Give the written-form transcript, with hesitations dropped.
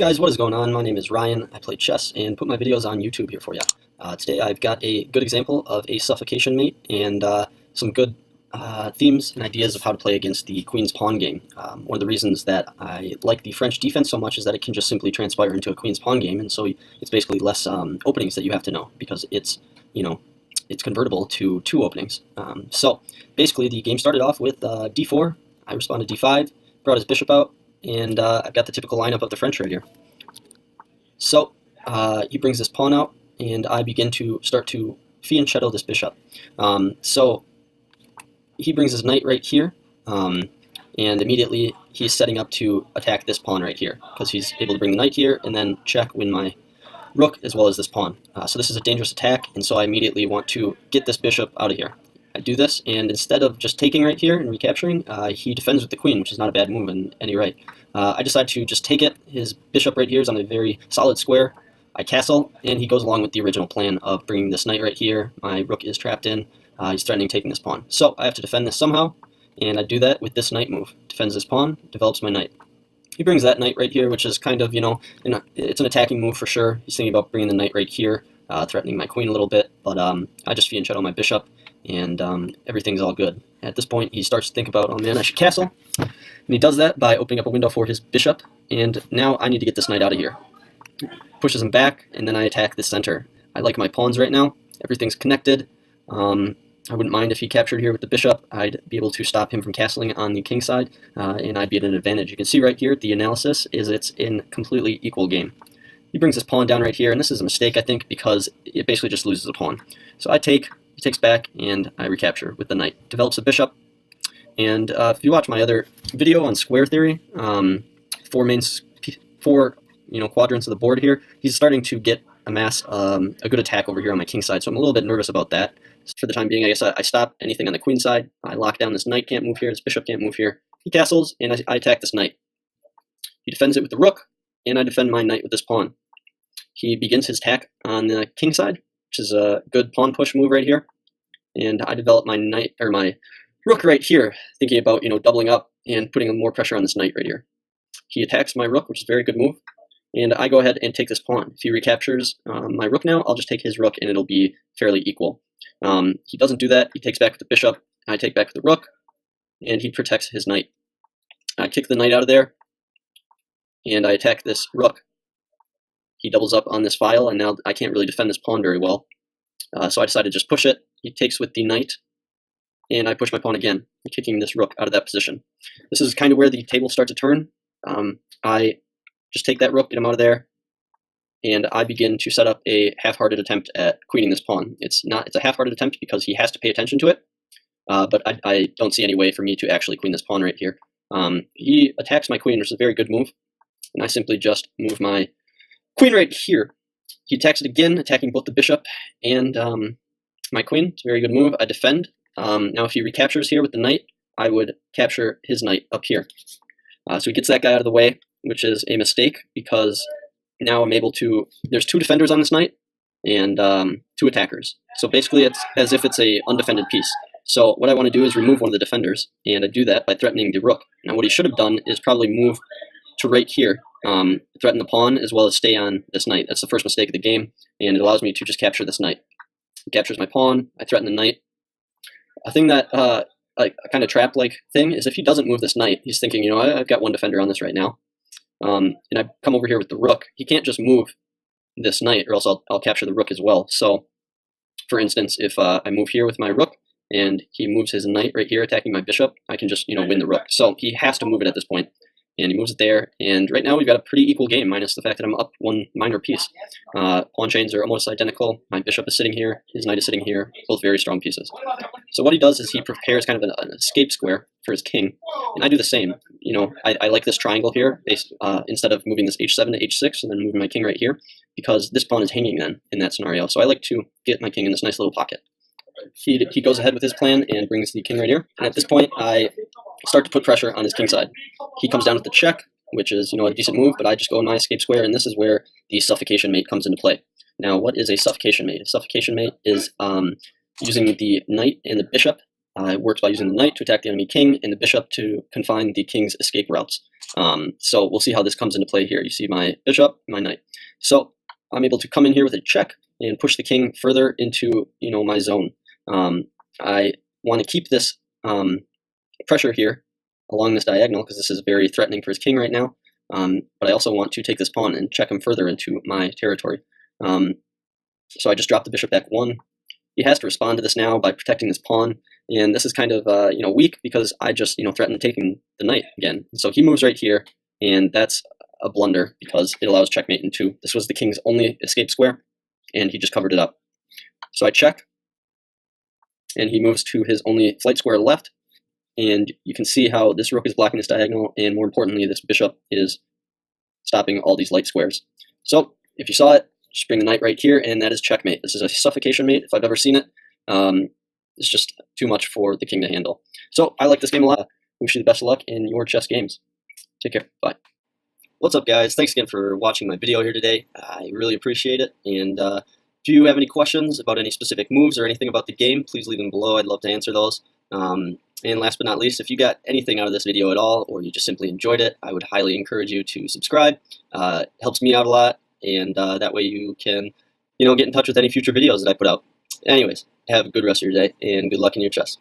Guys, what is going on? My name is Ryan. I play chess and put my videos on YouTube here for you. Today I've got a good example of a suffocation mate and some good themes and ideas of how to play against the queen's pawn game. One of the reasons that I like the French defense so much is that it can just simply transpire into a queen's pawn game, and so it's basically less openings that you have to know because it's convertible to 2 openings. So basically the game started off with d4. I responded d5, brought his bishop out, and I've got the typical lineup of the French right here. So he brings this pawn out, and I begin to start to fianchetto this bishop. So he brings his knight right here, and immediately he's setting up to attack this pawn right here, because he's able to bring the knight here and then check win my rook as well as this pawn. So this is a dangerous attack, and so I immediately want to get this bishop out of here. I do this, and instead of just taking right here and recapturing, he defends with the queen, which is not a bad move in any right. I decide to just take it. His bishop right here is on a very solid square. I castle, and he goes along with the original plan of bringing this knight right here. My rook is trapped in. He's threatening taking this pawn. So I have to defend this somehow, and I do that with this knight move. Defends this pawn, develops my knight. He brings that knight right here, which is kind of, it's an attacking move for sure. He's thinking about bringing the knight right here, threatening my queen a little bit, but I just fianchetto my bishop, and everything's all good. At this point, he starts to think about, oh man, I should castle. And he does that by opening up a window for his bishop, and now I need to get this knight out of here. Pushes him back, and then I attack the center. I like my pawns right now. Everything's connected. I wouldn't mind if he captured here with the bishop. I'd be able to stop him from castling on the king side, and I'd be at an advantage. You can see right here, the analysis is it's in completely equal game. He brings his pawn down right here, and this is a mistake, I think, because it basically just loses a pawn. So I take, he takes back, and I recapture with the knight. Develops a bishop, and if you watch my other video on square theory, four quadrants of the board here, he's starting to amass a good attack over here on my king side, so I'm a little bit nervous about that. So for the time being, I guess I stop anything on the queen side. I lock down this knight, can't move here, this bishop can't move here. He castles, and I attack this knight. He defends it with the rook, and I defend my knight with this pawn. He begins his attack on the king side, which is a good pawn push move right here. And I develop my knight, or my rook right here, thinking about, doubling up and putting more pressure on this knight right here. He attacks my rook, which is a very good move. And I go ahead and take this pawn. If he recaptures my rook now, I'll just take his rook, and it'll be fairly equal. He doesn't do that. He takes back with the bishop. I take back with the rook, and he protects his knight. I kick the knight out of there, and I attack this rook. He doubles up on this file, and now I can't really defend this pawn very well. So I decide to just push it. He takes with the knight, and I push my pawn again, kicking this rook out of that position. This is kind of where the table starts to turn. I just take that rook, get him out of there, and I begin to set up a half-hearted attempt at queening this pawn. It's a half-hearted attempt because he has to pay attention to it, but I don't see any way for me to actually queen this pawn right here. He attacks my queen, which is a very good move, and I simply just move my queen right here. He attacks it again, attacking both the bishop and my queen. It's a very good move. I defend. Now if he recaptures here with the knight, I would capture his knight up here. So he gets that guy out of the way, which is a mistake because now I'm able to, there's 2 defenders on this knight and 2 attackers. So basically it's as if it's a undefended piece. So what I want to do is remove one of the defenders, and I do that by threatening the rook. Now what he should have done is probably move to right here, threaten the pawn as well as stay on this knight. That's the first mistake of the game, and it allows me to just capture this knight. He captures my pawn, I threaten the knight. A thing that, a kind of trap-like thing, is if he doesn't move this knight, he's thinking, I've got 1 defender on this right now. And I come over here with the rook. He can't just move this knight, or else I'll capture the rook as well. So, for instance, if I move here with my rook, and he moves his knight right here, attacking my bishop, I can just, win the rook. So he has to move it at this point, and he moves it there. And right now we've got a pretty equal game, minus the fact that I'm up 1 minor piece. Pawn chains are almost identical. My bishop is sitting here, his knight is sitting here, both very strong pieces. So what he does is he prepares kind of an escape square for his king, and I do the same. I like this triangle here, instead of moving this h7 to h6 and then moving my king right here, because this pawn is hanging then in that scenario. So I like to get my king in this nice little pocket. He goes ahead with his plan and brings the king right here, and at this point I start to put pressure on his king side. He comes down with the check, which is a decent move, but I just go in my escape square, and this is where the suffocation mate comes into play. Now what is a suffocation mate? A suffocation mate is using the knight and the bishop. It works by using the knight to attack the enemy king and the bishop to confine the king's escape routes. So we'll see how this comes into play here. You see my bishop, my knight. So I'm able to come in here with a check and push the king further into my zone. I want to keep this pressure here along this diagonal because this is very threatening for his king right now. But I also want to take this pawn and check him further into my territory. So I just dropped the bishop back one. He has to respond to this now by protecting this pawn, and this is kind of weak because I just threatened taking the knight again. So he moves right here, and that's a blunder because it allows checkmate in two. This was the king's only escape square, and he just covered it up. So I check, and he moves to his only flight square left, and you can see how this rook is blocking this diagonal, and more importantly, this bishop is stopping all these light squares. So if you saw it, just bring the knight right here, and that is checkmate. This is a suffocation mate, if I've ever seen it. It's just too much for the king to handle. So I like this game a lot. Wish you the best of luck in your chess games. Take care. Bye. What's up, guys? Thanks again for watching my video here today. I really appreciate it. And if you have any questions about any specific moves or anything about the game, please leave them below. I'd love to answer those. And last but not least, if you got anything out of this video at all, or you just simply enjoyed it, I would highly encourage you to subscribe. It helps me out a lot. And that way you can, get in touch with any future videos that I put out. Anyways, have a good rest of your day, and good luck in your chess.